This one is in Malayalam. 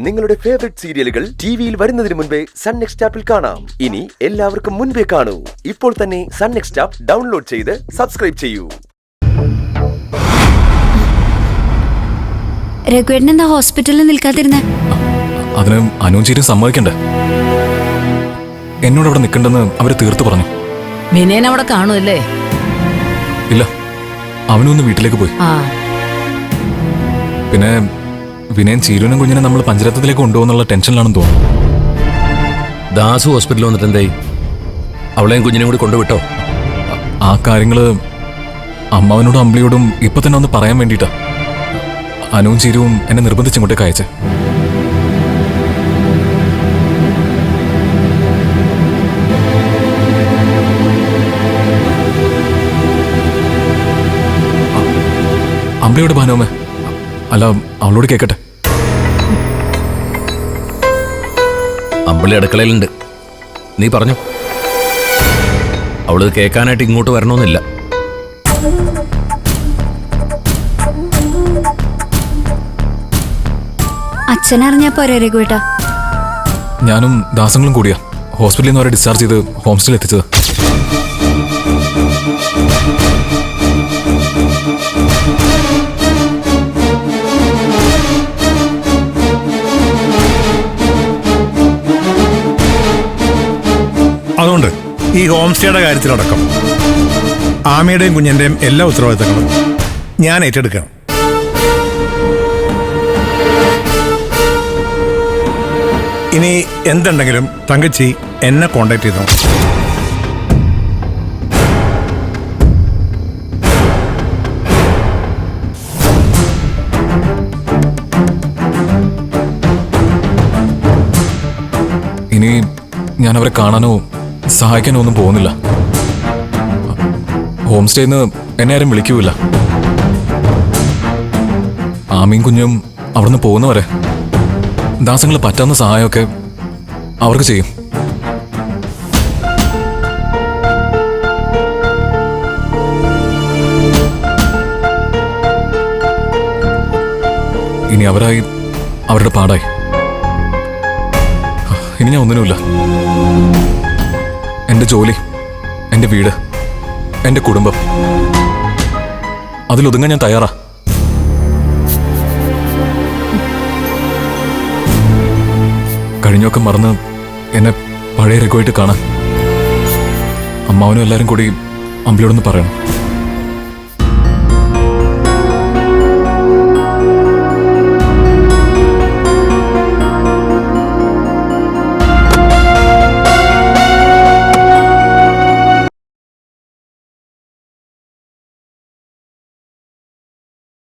നിങ്ങളുടെ ഫേവറേറ്റ് സീരിയലുകൾ ടിവിയിൽ വരുന്നതിന് മുൻപേ സൺ നെക്സ്റ്റ് ആപ്പിൽ കാണാം. ഇനി എല്ലാവർക്കും മുൻപേ കാണൂ. ഇപ്പോൾ തന്നെ സൺ നെക്സ്റ്റ് ആപ്പ് ഡൗൺലോഡ് ചെയ്ത് സബ്സ്ക്രൈബ് ചെയ്യൂ. രഘുവേട്ടൻ എന്താ ഹോസ്പിറ്റലിൽ നിൽക്കാതിരുന്നേ? അതിന് അനുചേരി സമ്മതിക്കണ്ടേ? എന്നോട് അവിടെ നിൽക്കണ്ടെന്ന് അവര് തീർത്തു പറഞ്ഞു. വിനയൻ അവിടെ കാണുമല്ലേ? ഇല്ല, അവനൊന്ന് വീട്ടിലേക്ക് പോയി. പിന്നെ വിനയൻ ചീരുവിനും കുഞ്ഞിനെ നമ്മൾ പഞ്ചരത്നത്തിലേക്ക് കൊണ്ടുപോകുന്നുള്ള ടെൻഷനിലാണെന്ന് തോന്നുന്നു. ദാസു ഹോസ്പിറ്റലിൽ വന്നിട്ട് എന്തായി? അവളെയും കുഞ്ഞിനെയും കൂടി കൊണ്ടുവിട്ടോ? ആ കാര്യങ്ങള് അമ്മാവനോടും അമ്പിളിയോടും ഇപ്പൊ തന്നെ ഒന്ന് പറയാൻ വേണ്ടിയിട്ടാ അനുവും ചീരുവും എന്നെ നിർബന്ധിച്ചിങ്ങോട്ടേക്ക് അയച്ചേ. അമ്പിളിയോട് ഭാനുവമ്മേ, അല്ല അവളോട് കേക്കട്ടെ. അമ്പിളി അടുക്കളയിലുണ്ട്, നീ പറഞ്ഞു. അവള് കേൾക്കാനായിട്ട് ഇങ്ങോട്ട് വരണമെന്നില്ല. അച്ഛനറിഞ്ഞാ പോരെ രഘുവേട്ടാ? ഞാനും ദാസങ്ങളും കൂടിയാ ഹോസ്പിറ്റലിൽ നിന്ന് അവരെ ഡിസ്ചാർജ് ചെയ്ത് ഹോം സ്റ്റേയിൽ എത്തിച്ചത്. അതുകൊണ്ട് ഈ ഹോം സ്റ്റേയുടെ കാര്യത്തിലടക്കം ആമയുടെയും കുഞ്ഞിൻ്റെയും എല്ലാ ഉത്തരവാദിത്തങ്ങളും ഞാൻ ഏറ്റെടുക്കണം. ഇനി എന്തുണ്ടെങ്കിലും തങ്കച്ചി എന്നെ കോണ്ടാക്ട് ചെയ്തോ. ഇനി ഞാൻ അവരെ കാണാനോ സഹായിക്കാനോ ഒന്നും പോകുന്നില്ല. ഹോം സ്റ്റേന്ന് എന്നെ ആരും വിളിക്കൂല. ആമയും കുഞ്ഞും അവിടുന്ന് പോകുന്നവരെ ദാസങ്ങൾ പറ്റാവുന്ന സഹായമൊക്കെ അവർക്ക് ചെയ്യും. ഇനി അവരായി അവരുടെ പാടായി. ഇനി ഞാൻ ഒന്നിനുമില്ല. എന്റെ ജോലി, എന്റെ വീട്, എന്റെ കുടുംബം, അതിലൊതുങ്ങാൻ ഞാൻ തയ്യാറാ. കഴിഞ്ഞൊക്കെ മറന്ന് എന്നെ പഴയ രഘുവായിട്ട് കാണാൻ അമ്മാവനും എല്ലാവരും കൂടി അമ്പിളിയോടൊന്ന് പറയണം.